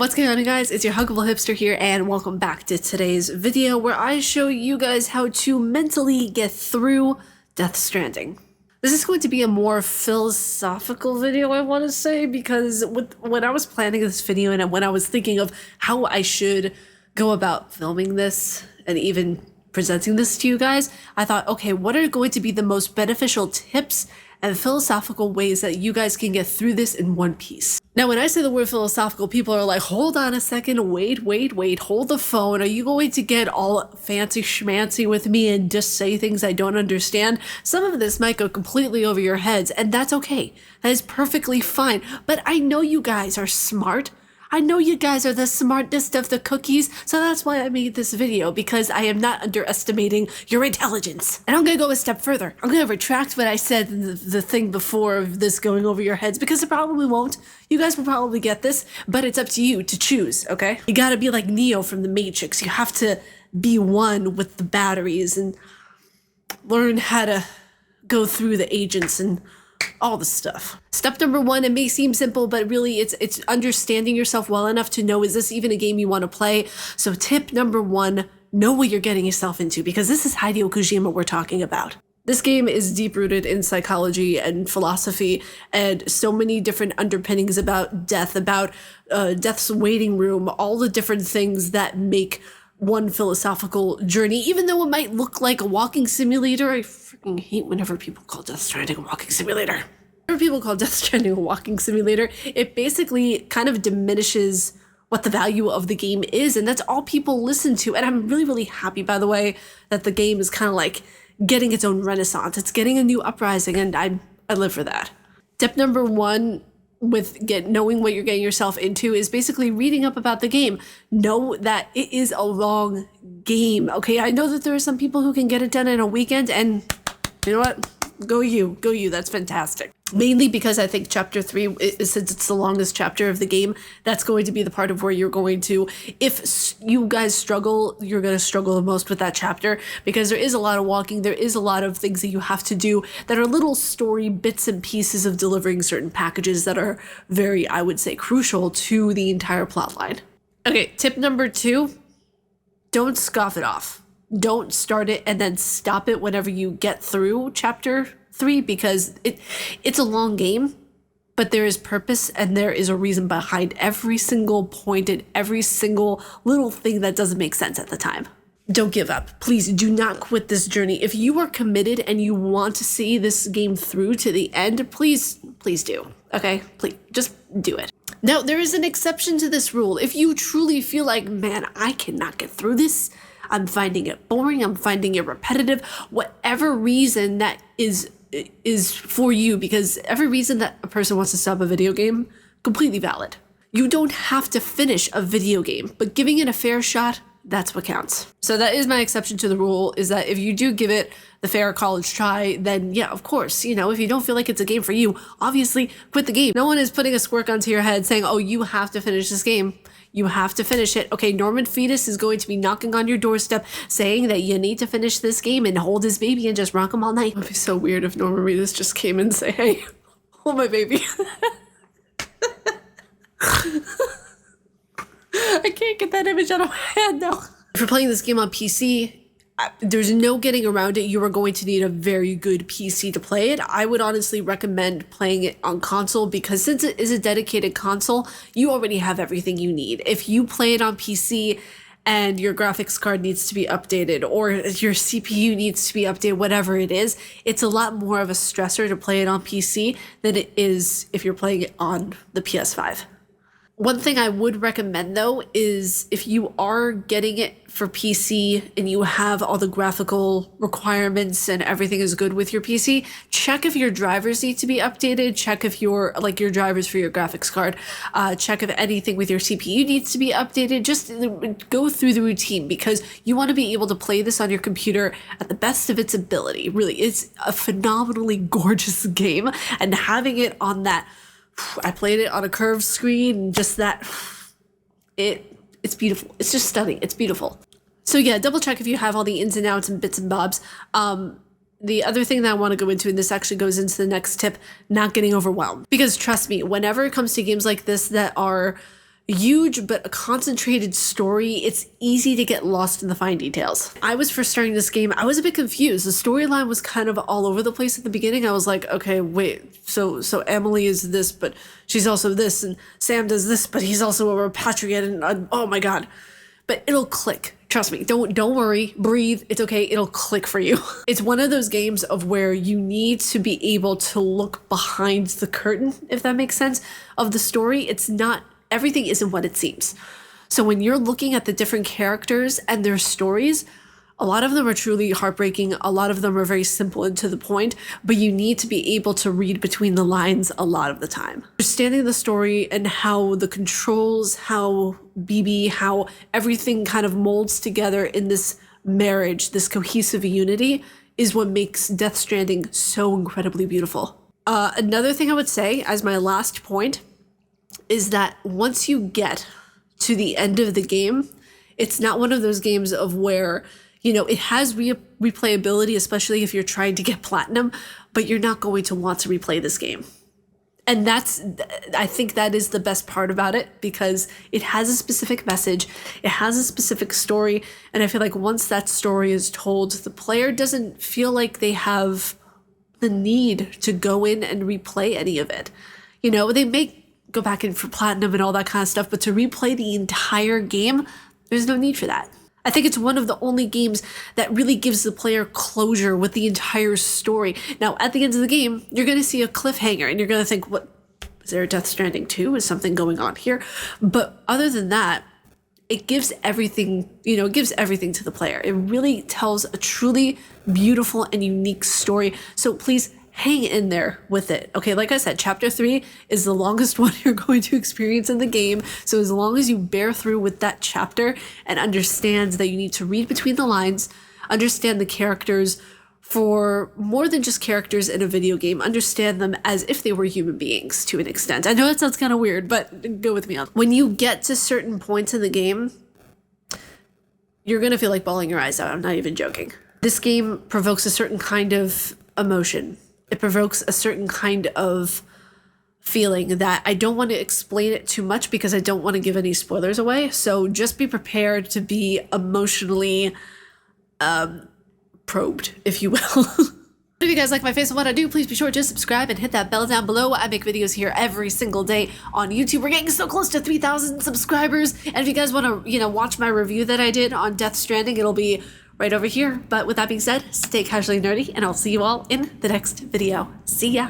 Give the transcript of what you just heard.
What's going on, guys? It's your huggable hipster here, and welcome back to today's video where I show you guys how to mentally get through Death Stranding. This is going to be a more philosophical video, I want to say, because when I was planning this video and when I was thinking of how I should go about filming this and even presenting this to you guys, I thought, okay, what are going to be the most beneficial tips and philosophical ways that you guys can get through this in one piece? Now, when I say the word philosophical, people are like, hold on a second, wait, hold the phone. Are you going to get all fancy schmancy with me and just say things I don't understand? Some of this might go completely over your heads, and that's okay. That is perfectly fine. But I know you guys are smart. I know you guys are the smartest of the cookies, so that's why I made this video, because I am not underestimating your intelligence. And I'm gonna go a step further. I'm gonna retract what I said in the thing before of this going over your heads, because it probably won't. You guys will probably get this, but it's up to you to choose, okay? You gotta be like Neo from the Matrix. You have to be one with the batteries and learn how to go through the agents and all the stuff. Step number one, it may seem simple, but really it's understanding yourself well enough to know, is this even a game you want to play? So tip number one, know what you're getting yourself into, because this is Hideo Kojima we're talking about. This game is deep-rooted in psychology and philosophy and so many different underpinnings about death, about death's waiting room, all the different things that make one philosophical journey, even though it might look like a walking simulator. I freaking hate whenever people call Death Stranding a walking simulator. Whenever people call Death Stranding a walking simulator, it basically kind of diminishes what the value of the game is, and that's all people listen to. And I'm really happy, by the way, that the game is kind of like getting its own renaissance. It's getting a new uprising, and I live for that. Tip number one with knowing what you're getting yourself into is basically reading up about the game. Know that it is a long game, okay? I know that there are some people who can get it done in a weekend, and you know what? Go you, that's fantastic. Mainly because I think chapter 3, since it's the longest chapter of the game, that's going to be the part of where you're going to, if you guys struggle, you're going to struggle the most with that chapter, because there is a lot of walking, there is a lot of things that you have to do that are little story bits and pieces of delivering certain packages that are very, I would say, crucial to the entire plot line. Okay, tip number 2, don't scoff it off. Don't start it and then stop it whenever you get through chapter 3, because it's a long game, but there is purpose and there is a reason behind every single point and every single little thing that doesn't make sense at the time. Don't give up. Please do not quit this journey. If you are committed and you want to see this game through to the end, please do. Okay? Please, just do it. Now, there is an exception to this rule. If you truly feel like, man, I cannot get through this, I'm finding it boring, I'm finding it repetitive, whatever reason that is for you, because every reason that a person wants to stop a video game, completely valid. You don't have to finish a video game, but giving it a fair shot, that's what counts. So that is my exception to the rule, is that if you do give it the fair college try, then yeah, of course, you know, if you don't feel like it's a game for you, obviously quit the game. No one is putting a squirt gun to your head saying, oh, you have to finish this game. You have to finish it. Okay, Norman Fetus is going to be knocking on your doorstep saying that you need to finish this game and hold his baby and just rock him all night. It would be so weird if Norman Fetus just came and say, hey, hold my baby. I can't get that image out of my head now. If you're playing this game on PC, there's no getting around it. You are going to need a very good PC to play it. I would honestly recommend playing it on console, because since it is a dedicated console, you already have everything you need. If you play it on PC and your graphics card needs to be updated or your CPU needs to be updated, whatever it is, it's a lot more of a stressor to play it on PC than it is if you're playing it on the PS5. One thing I would recommend, though, is if you are getting it for PC and you have all the graphical requirements and everything is good with your PC, check if your drivers need to be updated, check if your drivers for your graphics card, check if anything with your CPU needs to be updated. Just go through the routine, because you want to be able to play this on your computer at the best of its ability. Really, it's a phenomenally gorgeous game, and having it on that, I played it on a curved screen, and just that, it's beautiful. It's just stunning. It's beautiful. So yeah, double check if you have all the ins and outs and bits and bobs. The other thing that I want to go into, and this actually goes into the next tip, not getting overwhelmed. Because trust me, whenever it comes to games like this that are, huge but a concentrated story, it's easy to get lost in the fine details. I was first starting this game, I was a bit confused. The storyline was kind of all over the place at the beginning. I was like, okay, wait, so Emily is this, but she's also this, and Sam does this, but he's also a repatriate, and oh my god. But it'll click. Trust me, don't worry, breathe, it's okay, it'll click for you. It's one of those games of where you need to be able to look behind the curtain, if that makes sense, of the story. It's not, everything isn't what it seems. So when you're looking at the different characters and their stories, a lot of them are truly heartbreaking, a lot of them are very simple and to the point, but you need to be able to read between the lines a lot of the time. Understanding the story and how the controls, how BB, how everything kind of molds together in this marriage, this cohesive unity, is what makes Death Stranding so incredibly beautiful. Another thing I would say as my last point is that once you get to the end of the game, it's not one of those games of where, you know, it has replayability, especially if you're trying to get platinum, but you're not going to want to replay this game. And I think that is the best part about it, because it has a specific message, it has a specific story, and I feel like once that story is told, the player doesn't feel like they have the need to go in and replay any of it. You know, they may go back in for platinum and all that kind of stuff, but to replay the entire game, there's no need for that. I think it's one of the only games that really gives the player closure with the entire story. Now, at the end of the game, you're going to see a cliffhanger and you're going to think, what, is there a Death Stranding 2? Is something going on here? But other than that, it gives everything, you know, it gives everything to the player. It really tells a truly beautiful and unique story. So please hang in there with it. Okay, like I said, chapter 3 is the longest one you're going to experience in the game. So as long as you bear through with that chapter and understand that you need to read between the lines, understand the characters for more than just characters in a video game, understand them as if they were human beings to an extent. I know that sounds kind of weird, but go with me on. When you get to certain points in the game, you're going to feel like bawling your eyes out. I'm not even joking. This game provokes a certain kind of emotion. It provokes a certain kind of feeling that I don't want to explain it too much because I don't want to give any spoilers away. So just be prepared to be emotionally probed, if you will. If you guys like my face and what I do, please be sure to subscribe and hit that bell down below. I make videos here every single day on YouTube. We're getting so close to 3,000 subscribers. And if you guys want to, you know, watch my review that I did on Death Stranding, it'll be right over here. But with that being said, stay casually nerdy, and I'll see you all in the next video. See ya!